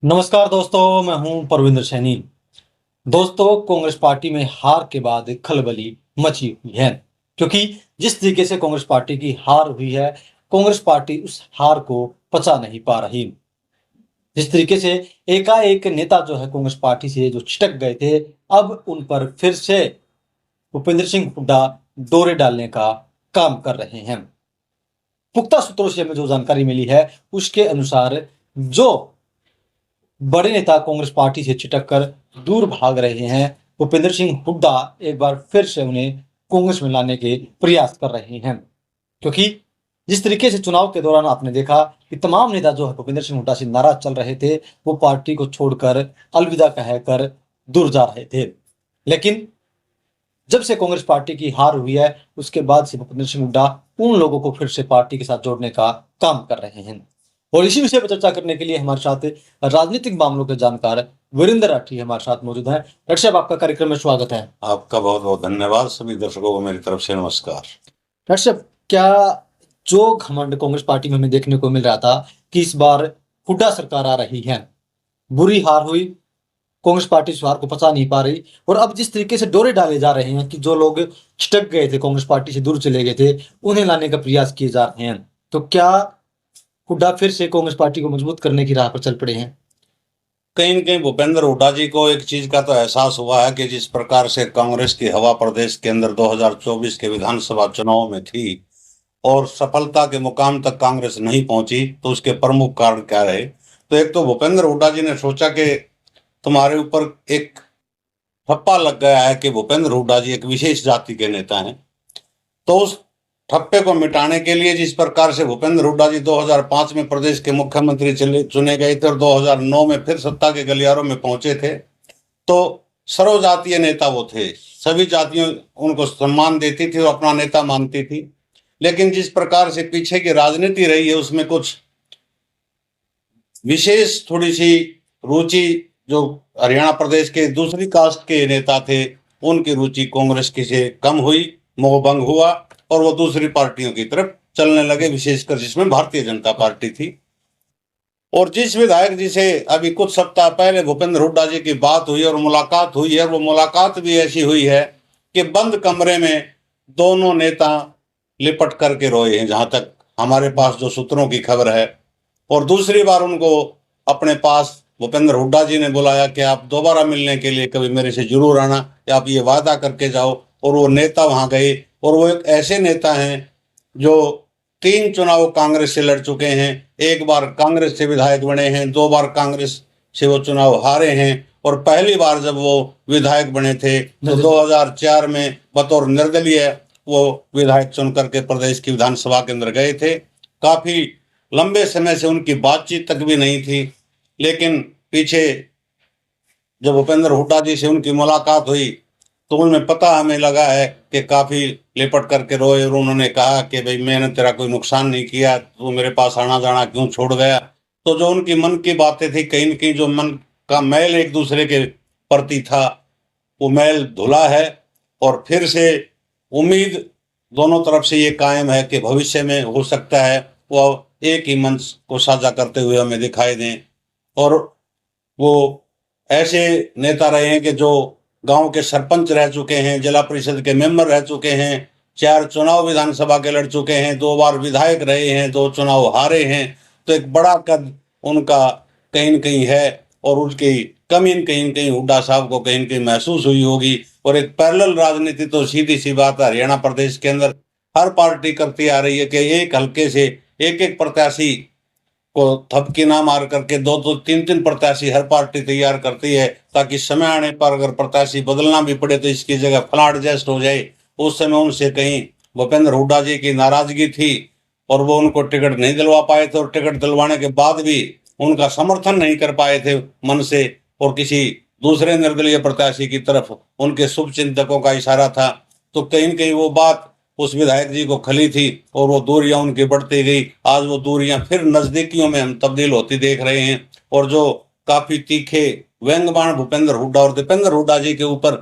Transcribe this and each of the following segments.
नमस्कार दोस्तों, मैं हूं परविंदर सैनी। दोस्तों, कांग्रेस पार्टी में हार के बाद खलबली मची हुई है, क्योंकि जिस तरीके से कांग्रेस पार्टी की हार हुई है, कांग्रेस पार्टी उस हार को पचा नहीं पा रही। जिस तरीके से एकाएक नेता जो है कांग्रेस पार्टी से जो छिटक गए थे, अब उन पर फिर से भूपेंद्र सिंह हुड्डा डोरे डालने का काम कर रहे हैं। पुख्ता सूत्रों से हमें जो जानकारी मिली है, उसके अनुसार जो बड़े नेता कांग्रेस पार्टी से छिटक कर दूर भाग रहे हैं, भूपेंद्र सिंह हुड्डा एक बार फिर से उन्हें कांग्रेस में लाने के प्रयास कर रहे हैं। क्योंकि जिस तरीके से चुनाव के दौरान आपने देखा कि तमाम नेता जो है भूपेंद्र सिंह हुड्डा से नाराज चल रहे थे, वो पार्टी को छोड़कर अलविदा कहकर दूर जा रहे थे। लेकिन जब से कांग्रेस पार्टी की हार हुई है, उसके बाद से भूपेंद्र सिंह हुड्डा उन लोगों को फिर से पार्टी के साथ जोड़ने का काम कर रहे हैं। और इसी विषय पर चर्चा करने के लिए हमारे साथ राजनीतिक मामलों के जानकार वीरेंद्र राठी हमारे साथ मौजूद हैं। डॉक्टर साहब, आपका कार्यक्रम में स्वागत है। आपका बहुत बहुत धन्यवाद। सभी दर्शकों को मेरी तरफ से नमस्कार। डॉक्टर साहब, क्या जो घमंड कांग्रेस पार्टी में हमें देखने को मिल रहा था कि इस बार हुड्डा सरकार आ रही है, बुरी हार हुई, कांग्रेस पार्टी इस हार को पचा नहीं पा रही, और अब जिस तरीके से डोरे डाले जा रहे हैं कि जो लोग छिटक गए थे, कांग्रेस पार्टी से दूर चले गए थे, उन्हें लाने का प्रयास किए जा रहे हैं, तो क्या हुड्डा फिर से कांग्रेस पार्टी को मजबूत करने की राह पर चल पड़े हैं? कहीं न कहीं भूपेंद्र हुड्डा जी को एक चीज का तो एहसास हुआ है कि जिस प्रकार से कांग्रेस की हवा प्रदेश के अंदर 2024 के विधानसभा चुनाव में थी और सफलता के मुकाम तक कांग्रेस नहीं पहुंची, तो उसके प्रमुख कारण क्या रहे। तो एक तो भूपेंद्र हुड्डा जी ने सोचा कि तुम्हारे ऊपर एक ठप्पा लग गया है कि भूपेंद्र हुड्डा जी एक विशेष जाति के नेता हैं। तो उस ठप्पे को मिटाने के लिए जिस प्रकार से भूपेंद्र हुड्डा जी 2005 में प्रदेश के मुख्यमंत्री चुने गए थे और 2009 में फिर सत्ता के गलियारों में पहुंचे थे, तो सर्वजातीय नेता वो थे। सभी जातियों उनको सम्मान देती थी और अपना नेता मानती थी। लेकिन जिस प्रकार से पीछे की राजनीति रही है, उसमें कुछ विशेष थोड़ी सी रुचि, जो हरियाणा प्रदेश के दूसरी कास्ट के नेता थे, उनकी रुचि कांग्रेस की से कम हुई, मोहभंग हुआ और वो दूसरी पार्टियों की तरफ चलने लगे, विशेषकर जिसमें भारतीय जनता पार्टी थी। और जिस विधायक जी से अभी कुछ सप्ताह पहले भूपेंद्र हुड्डा जी की बात हुई और मुलाकात हुई है, वो मुलाकात भी ऐसी हुई है कि बंद कमरे में दोनों नेता लिपट करके रोए हैं, जहां तक हमारे पास जो सूत्रों की खबर है। और दूसरी बार उनको अपने पास भूपेंद्र हुड्डा जी ने बुलाया कि आप दोबारा मिलने के लिए कभी मेरे से जरूर आना, या आप ये वादा करके जाओ। और वो नेता वहां गए, और वो एक ऐसे नेता हैं जो 3 चुनाव कांग्रेस से लड़ चुके हैं, एक बार कांग्रेस से विधायक बने हैं, 2 बार कांग्रेस से वो चुनाव हारे हैं, और पहली बार जब वो विधायक बने थे तो 2004 में बतौर निर्दलीय वो विधायक चुन करके प्रदेश की विधानसभा के अंदर गए थे। काफी लंबे समय से उनकी बातचीत तक भी नहीं थी, लेकिन पीछे जब भूपेंद्र हुड्डा जी से उनकी मुलाकात हुई तो उनमें पता हमें लगा है कि काफी लिपट करके रोए, और उन्होंने कहा कि भाई मैंने तेरा कोई नुकसान नहीं किया, तू मेरे पास आना जाना क्यों छोड़ गया। तो जो उनकी मन की बातें थी, कहीं न कहीं जो मन का मैल एक दूसरे के प्रति था, वो मैल धुला है। और फिर से उम्मीद दोनों तरफ से ये कायम है कि भविष्य में हो सकता है वो एक ही मंच को साझा करते हुए हमें दिखाई दें। और वो ऐसे नेता रहे हैं कि जो गांव के सरपंच रह चुके हैं, जिला परिषद के मेंबर रह चुके हैं, 4 चुनाव विधानसभा के लड़ चुके हैं, 2 बार विधायक रहे हैं, 2 चुनाव हारे हैं। तो एक बड़ा कद उनका कहीं न कहीं है, और उसकी कमी कहीं न कहीं हुड्डा साहब को कहीं न कहीं महसूस हुई होगी। और एक पैरेलल राजनीति तो सीधी सी बात है, हरियाणा प्रदेश के अंदर हर पार्टी करती आ रही है कि एक हल्के से एक एक प्रत्याशी को थपकी ना मार करके 2-2, 3-3 प्रत्याशी हर पार्टी तैयार करती है, ताकि समय आने पर अगर प्रत्याशी बदलना भी पड़े तो इसकी जगह फला एडजस्ट हो जाए। उस समय उनसे कहीं भूपेंद्र हुड्डा जी की नाराजगी थी और वो उनको टिकट नहीं दिलवा पाए थे, और टिकट दिलवाने के बाद भी उनका समर्थन नहीं कर पाए थे मन से, और किसी दूसरे निर्दलीय प्रत्याशी की तरफ उनके शुभ चिंतकों का इशारा था। तो कहीं न कहीं वो बात उस विधायक जी को खली थी, और वो दूरियां उनकी बढ़ती गई। आज वो दूरियां फिर नजदीकियों में हम तब्दील होती देख रहे हैं। और जो काफी तीखे व्यंग्यबाण भूपेंद्र हुड्डा और दीपेंद्र हुड्डा जी के ऊपर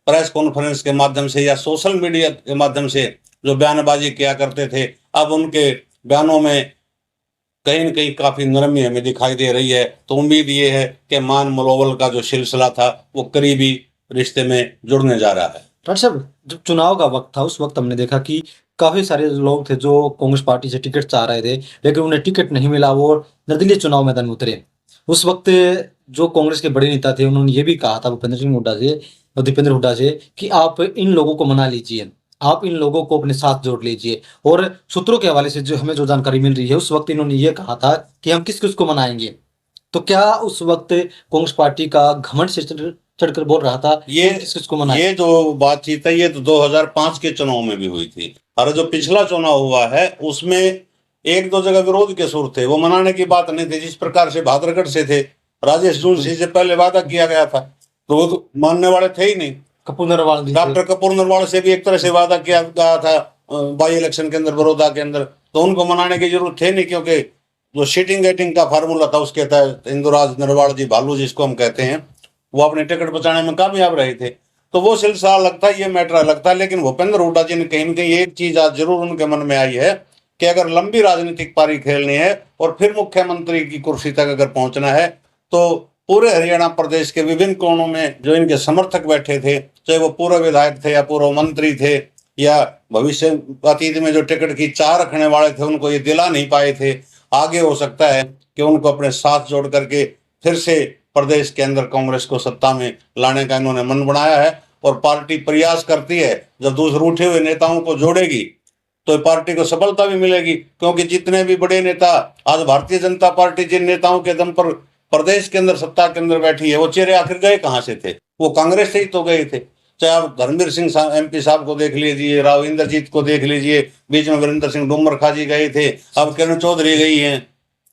प्रेस कॉन्फ्रेंस के माध्यम से या सोशल मीडिया के माध्यम से जो बयानबाजी किया करते थे, अब उनके बयानों में कहीं न कहीं काफी नरमी हमें दिखाई दे रही है। तो उम्मीद ये है कि मान मलोवल का जो सिलसिला था वो करीबी रिश्ते में जुड़ने जा रहा है। डॉक्टर साहब, जब चुनाव का वक्त था उस वक्त हमने देखा कि काफी सारे लोग थे जो कांग्रेस पार्टी से टिकट चाह रहे थे, लेकिन उन्हें टिकट नहीं मिला, वो निर्दलीय चुनाव मैदान में उतरे। उस वक्त जो कांग्रेस के बड़े नेता थे उन्होंने ये भी कहा था भूपेंद्र सिंह हुड्डा से और दीपेंद्र हुड्डा से कि आप इन लोगों को मना लीजिए, आप इन लोगों को अपने साथ जोड़ लीजिए। और सूत्रों के हवाले से जो हमें जो जानकारी मिल रही है उस वक्त इन्होंने ये कहा था कि हम किस किस को मनाएंगे। तो क्या उस वक्त कांग्रेस पार्टी का घमंड से चढ़कर बोल रहा था ये कि किस किस को मनाएं? ये जो बातचीत है ये तो 2005 के चुनाव में भी हुई थी, और जो पिछला चुनाव हुआ है उसमें एक दो जगह विरोध के सुर थे, वो मनाने की बात नहीं थी। जिस प्रकार से भादरगढ़ से थे, राजेश जोशी से पहले वादा किया गया था तो वो तो मानने वाले थे ही नहीं। कपूर नरवाल जी थे। डॉक्टर कपूर नरवाल से भी एक तरह से वादा किया गया था बाई इलेक्शन के अंदर, बड़ौदा के अंदर, तो उनको मनाने की जरूरत थे नहीं, क्योंकि जो सीटिंग गेटिंग का फार्मूला था उसके तहत इंदुराज नरवाल जी, भालू जिसको हम कहते हैं, वो अपने टिकट बचाने में कामयाब रहे थे। तो वो सिलसिला लगता है, ये मैटर लगता है। लेकिन भूपेंद्र हुड्डा जी ने कहीं न कहीं एक चीज आज जरूर उनके मन में आई है कि अगर लंबी राजनीतिक पारी खेलनी है और फिर मुख्यमंत्री की कुर्सी तक अगर पहुंचना है, तो पूरे हरियाणा प्रदेश के विभिन्न कोनों में जो इनके समर्थक बैठे थे, चाहे वो पूर्व विधायक थे या पूर्व मंत्री थे या भविष्य अतीत में जो टिकट की चाह रखने वाले थे, उनको ये दिला नहीं पाए थे। आगे हो सकता है कि उनको अपने साथ जोड़ करके फिर से प्रदेश के अंदर कांग्रेस को सत्ता में लाने का इन्होंने मन बनाया है। और पार्टी प्रयास करती है, जब दूसरे उठे हुए नेताओं को जोड़ेगी तो पार्टी को सफलता भी मिलेगी, क्योंकि जितने भी बड़े नेता आज भारतीय जनता पार्टी जिन नेताओं के दम पर प्रदेश के अंदर सत्ता के अंदर बैठी है, वो चेहरे आखिर गए कहाँ से थे? वो कांग्रेस से ही तो गए थे। चाहे आप धर्मवीर सिंह MP साहब को देख लीजिए, राव इंद्रजीत को देख लीजिए, बीच में वीरेंद्र सिंह डूमर खाजी गए थे, अब किरण चौधरी गई हैं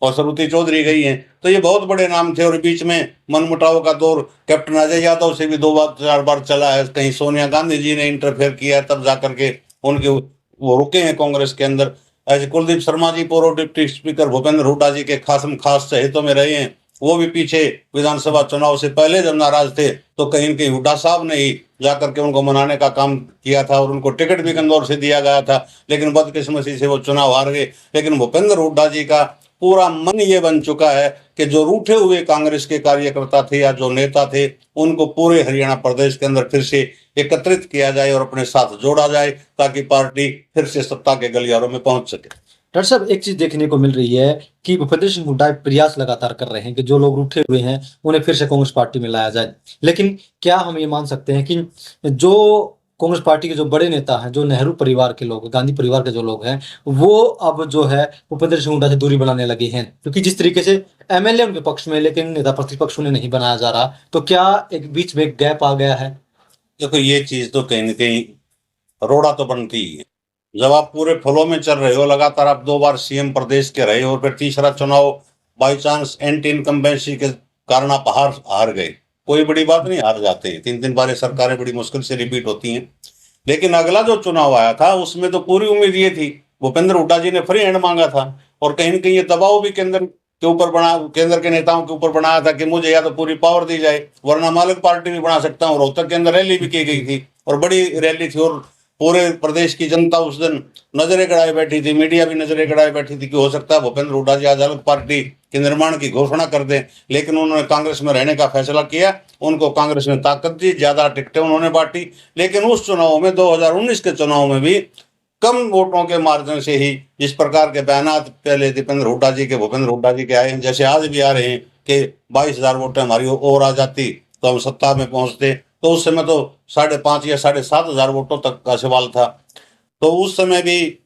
और सरुति चौधरी गई हैं। तो ये बहुत बड़े नाम थे। और बीच में मनमुटाव का दौर कैप्टन अजय यादव से भी 2 बार 4 बार चला है। कहीं सोनिया गांधी जी ने इंटरफेयर किया है, तब जाकर के उनके वो रुके हैं कांग्रेस के अंदर। ऐसे कुलदीप शर्मा जी पूर्व डिप्टी स्पीकर भूपेंद्र हुड्डा जी के खास चहेतों में रहे हैं, वो भी पीछे विधानसभा चुनाव से पहले जब नाराज थे तो कहीं न कहीं हुड्डा साहब ने ही जाकर के उनको मनाने का काम किया था और उनको टिकट भी इंदौर से दिया गया था, लेकिन बदकिस्मती से वो चुनाव हार गए। लेकिन भूपेंद्र हुड्डा जी का पूरा मन ये बन चुका है कि जो रूठे हुए कांग्रेस के कार्यकर्ता थे या जो नेता थे, उनको पूरे हरियाणा प्रदेश के अंदर फिर से एकत्रित किया जाए और अपने साथ जोड़ा जाए, ताकि पार्टी फिर से सत्ता के गलियारों में पहुंच सके। डॉक्टर साहब, एक चीज देखने को मिल रही है कि भूपेंद्र सिंह हुड्डा प्रयास लगातार कर रहे हैं कि जो लोग रूठे हुए हैं उन्हें फिर से कांग्रेस पार्टी में लाया जाए। लेकिन क्या हम ये मान सकते हैं कि जो कांग्रेस पार्टी के जो बड़े नेता हैं, जो नेहरू परिवार के लोग, गांधी परिवार के जो लोग हैं, वो अब जो है भूपेंद्र सिंह हुड्डा से दूरी बनाने लगे हैं? क्योंकि जिस तरीके से MLA उनके पक्ष में, लेकिन नेता प्रतिपक्ष उन्हें नहीं बनाया जा रहा, तो क्या एक बीच में एक गैप आ गया है? देखो, ये चीज तो कहीं न कहीं रोड़ा तो बनती ही है। जब आप पूरे फ्लो में चल रहे हो, लगातार आप 2 बार CM प्रदेश के रहे हो, फिर तीसरा चुनाव बाई चांस एंटी इनकम्बेंसी के कारण आप हार गए, कोई बड़ी बात नहीं, हार जाते हैं। 3 बार सारकारें बड़ी मुश्किल से रिपीट होती हैं। लेकिन अगला जो चुनाव आया था उसमें तो पूरी उम्मीद ये थी, भूपेंद्र हुड्डा जी ने फ्री हैंड मांगा था और कहीं न कहीं ये दबाव भी केंद्र के नेताओं के ऊपर बनाया था कि मुझे या तो पूरी पावर दी जाए, वरना मालिक पार्टी भी बना सकता हूँ। रोहतक के अंदर रैली भी की गई थी और बड़ी रैली थी और पूरे प्रदेश की जनता उस दिन नजरें गड़ाए बैठी थी, मीडिया भी नजरें गड़ाए बैठी थी कि हो सकता है भूपेंद्र हुड्डा जी आज अलग पार्टी के निर्माण की घोषणा कर दें। लेकिन उन्होंने कांग्रेस में रहने का फैसला किया, उनको कांग्रेस में ताकत दी, ज्यादा टिकटें उन्होंने बांटी। लेकिन उस चुनाव में 2019 के चुनाव में भी कम वोटों के मार्जिन से ही जिस प्रकार के बयानात पहले दीपेंद्र हुड्डा जी के, भूपेंद्र हुड्डा जी के आए हैं, जैसे आज भी आ रहे हैं कि 22,000 वोटें हमारी और आ जाती तो हम सत्ता में पहुंचते, तो उस समय तो 5,500 या 7,500 वोटों तक का सवाल था। तो उस समय भी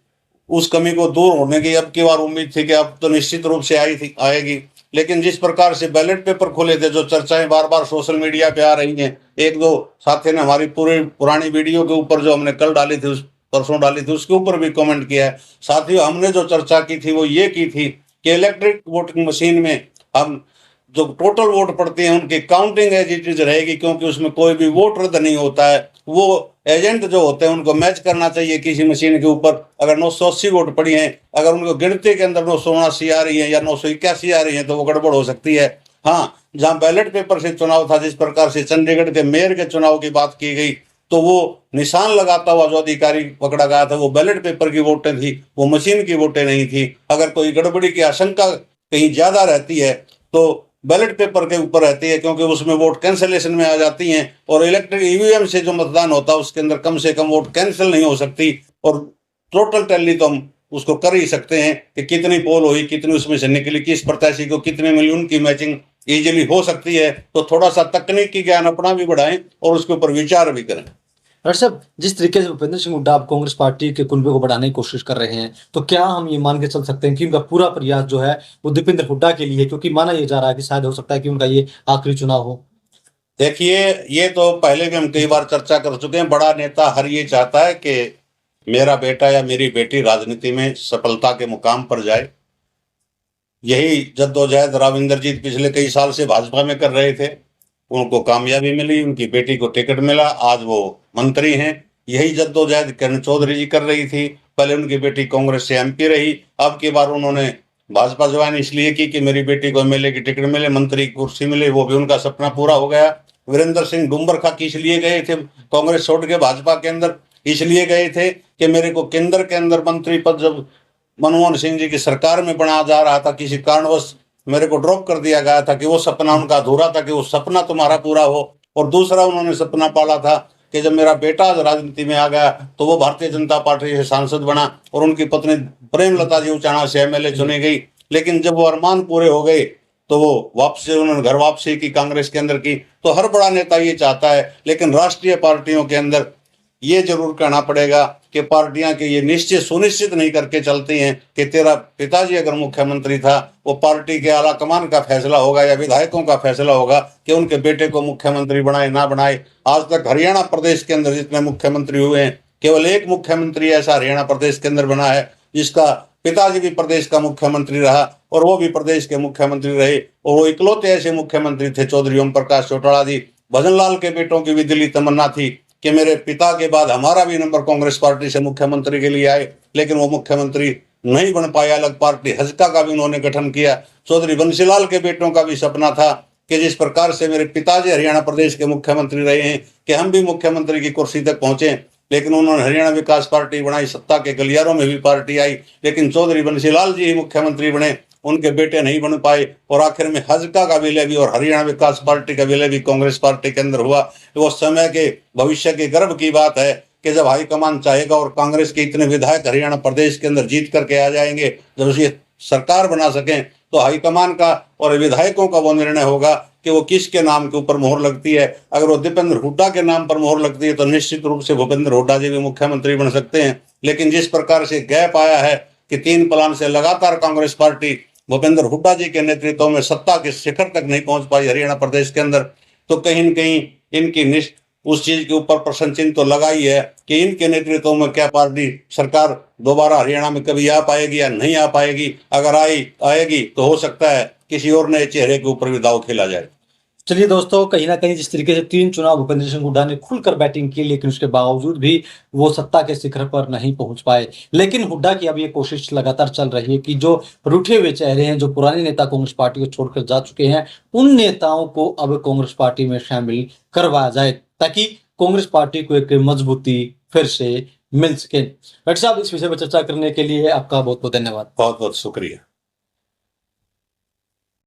उस कमी को दूर होने की अब की बार उम्मीद थी कि अब तो निश्चित रूप से आएगी। लेकिन जिस प्रकार से बैलेट पेपर खुले थे, जो चर्चाएं बार बार सोशल मीडिया पे आ रही हैं, एक दो साथी ने हमारी पूरी पुरानी वीडियो के ऊपर जो हमने कल डाली थी, परसों डाली थी, उसके ऊपर भी कमेंट किया है। साथियों, हमने जो चर्चा की थी वो ये की थी कि इलेक्ट्रिक वोटिंग मशीन में हम जो टोटल वोट पड़ते हैं उनकी काउंटिंग एज इट इज रहेगी, क्योंकि उसमें कोई भी वोट रद्द नहीं होता है। वो एजेंट जो होते हैं उनको मैच करना चाहिए किसी मशीन के ऊपर। अगर 980 वोट पड़ी हैं, अगर उनको गिनती के अंदर 979 आ रही है या 981 आ रही है तो वो गड़बड़ हो सकती है। हाँ, जहाँ बैलेट पेपर से चुनाव था, जिस प्रकार से चंडीगढ़ के मेयर के चुनाव की बात की गई, तो वो निशान लगाता हुआ जो अधिकारी पकड़ा गया था वो बैलेट पेपर की वोटें थी, वो मशीन की वोटें नहीं थी। अगर कोई गड़बड़ी की आशंका कहीं ज्यादा रहती है तो बैलेट पेपर के ऊपर रहती है, क्योंकि उसमें वोट कैंसिलेशन में आ जाती हैं और इलेक्ट्रिक ईवीएम से जो मतदान होता है उसके अंदर कम से कम वोट कैंसिल नहीं हो सकती। और टोटल टैली तो हम उसको कर ही सकते हैं कि कितनी पोल हुई, कितनी उसमें से निकली, किस प्रत्याशी को कितने मिलियन की मैचिंग इजीली हो सकती है। तो थोड़ा सा तकनीकी ज्ञान अपना भी बढ़ाएं और उसके ऊपर विचार भी करें। डॉक्टर साहब, जिस तरीके से भूपेंद्र सिंह हुड्डा अब कांग्रेस पार्टी के कुनबे को बढ़ाने की कोशिश कर रहे हैं, तो क्या हम ये मान के चल सकते हैं कि उनका पूरा प्रयास जो है वो दीपेंद्र हुड्डा के लिए है? क्योंकि माना ये जा रहा है कि शायद हो सकता है कि उनका ये आखिरी चुनाव हो। देखिए, ये तो पहले भी हम कई बार चर्चा कर चुके हैं। बड़ा नेता हर ये चाहता है कि मेरा बेटा या मेरी बेटी राजनीति में सफलता के मुकाम पर जाए। यही जद्दोजहद राविंदर जी पिछले कई साल से भाजपा में कर रहे थे। उनको कामयाबी मिली, उनकी बेटी को टिकट मिला, आज वो मंत्री हैं। यही जद्दोजहद किरण चौधरी जी कर रही थी। पहले उनकी बेटी कांग्रेस से एमपी रही, अब की बार उन्होंने भाजपा ज्वाइन इसलिए की कि मेरी बेटी को एमएलए की टिकट मिले, मंत्री की कुर्सी मिले। वो भी उनका सपना पूरा हो गया। वीरेंद्र सिंह डुम्बर किस लिए गए थे कांग्रेस छोड़ के भाजपा के अंदर? इसलिए गए थे कि मेरे को केंद्र के अंदर मंत्री पद जब मनमोहन सिंह जी की सरकार में बनाया जा रहा था, किसी कारणवश मेरे को ड्रॉप कर दिया गया था कि वो सपना उनका अधूरा था, कि वो सपना तुम्हारा पूरा हो। और दूसरा उन्होंने सपना पाला था कि जब मेरा बेटा राजनीति में आ गया तो वो भारतीय जनता पार्टी से सांसद बना और उनकी पत्नी प्रेमलता जी उचाणा से एमएलए चुनी गई। लेकिन जब वो अरमान पूरे हो गए तो वो वापसी, उन्होंने घर वापसी की कांग्रेस के अंदर की। तो हर बड़ा नेता ये चाहता है, लेकिन राष्ट्रीय पार्टियों के अंदर ये जरूर कहना पड़ेगा कि पार्टियां के ये निश्चित सुनिश्चित नहीं करके चलती हैं कि तेरा पिताजी अगर मुख्यमंत्री था, वो पार्टी के आला कमान का फैसला होगा या विधायकों का फैसला होगा कि उनके बेटे को मुख्यमंत्री बनाए ना बनाए। आज तक हरियाणा प्रदेश के अंदर जितने मुख्यमंत्री हुए हैं, केवल एक मुख्यमंत्री ऐसा हरियाणा प्रदेश के अंदर बना है जिसका पिताजी भी प्रदेश का मुख्यमंत्री रहा और वो भी प्रदेश के मुख्यमंत्री रहे। और वो इकलौते ऐसे मुख्यमंत्री थे, चौधरी ओम प्रकाश चौटाला जी। भजन लाल के बेटों की भी दिली तमन्ना थी कि मेरे पिता के बाद हमारा भी नंबर कांग्रेस पार्टी से मुख्यमंत्री के लिए आए, लेकिन वो मुख्यमंत्री नहीं बन पाया। अलग पार्टी हजका का भी उन्होंने गठन किया। चौधरी बंसीलाल के बेटों का भी सपना था कि जिस प्रकार से मेरे पिताजी हरियाणा प्रदेश के मुख्यमंत्री रहे हैं कि हम भी मुख्यमंत्री की कुर्सी तक पहुंचे, लेकिन उन्होंने हरियाणा विकास पार्टी बनाई। सत्ता के गलियारों में भी पार्टी आई, लेकिन चौधरी बंसीलाल जी ही मुख्यमंत्री बने, उनके बेटे नहीं बन पाए। और आखिर में हजका का विलय भी और हरियाणा विकास पार्टी का विलय भी कांग्रेस पार्टी के अंदर हुआ। वो समय के भविष्य के गर्व की बात है कि जब हाईकमान चाहेगा और कांग्रेस के इतने विधायक हरियाणा प्रदेश के अंदर जीत करके आ जाएंगे, जब उसे सरकार बना सकें, तो हाईकमान का और विधायकों का वो निर्णय होगा कि वो किसके नाम के ऊपर मोहर लगती है। अगर वो दीपेंद्र हुड्डा के नाम पर मोहर लगती है तो निश्चित रूप से भूपेंद्र हुड्डा जी भी मुख्यमंत्री बन सकते हैं। लेकिन जिस प्रकार से गैप आया है कि 3 प्लान से लगातार कांग्रेस पार्टी भूपेंद्र हुड्डा जी के नेतृत्व में सत्ता के शिखर तक नहीं पहुंच पाई हरियाणा प्रदेश के अंदर, तो कहीं न कहीं इनकी उस चीज के ऊपर प्रश्न चिन्ह तो लगा ही है कि इनके नेतृत्व में क्या पार्टी सरकार दोबारा हरियाणा में कभी आ पाएगी या नहीं आ पाएगी। अगर आएगी तो हो सकता है किसी और नए चेहरे के ऊपर भी दाव खेला जाए। चलिए दोस्तों, कहीं ना कहीं जिस तरीके से 3 चुनाव भूपेंद्र सिंह हुड्डा ने खुलकर बैटिंग की, लेकिन उसके बावजूद भी वो सत्ता के शिखर पर नहीं पहुंच पाए। लेकिन हुड्डा की अब ये कोशिश लगातार चल रही है कि जो रूठे हुए चेहरे हैं, जो पुराने नेता कांग्रेस पार्टी को छोड़कर जा चुके हैं, उन नेताओं को अब कांग्रेस पार्टी में शामिल करवाया जाए ताकि कांग्रेस पार्टी को एक मजबूती फिर से मिल सके। डॉक्टर साहब, इस विषय पर चर्चा करने के लिए आपका बहुत बहुत धन्यवाद। बहुत बहुत शुक्रिया।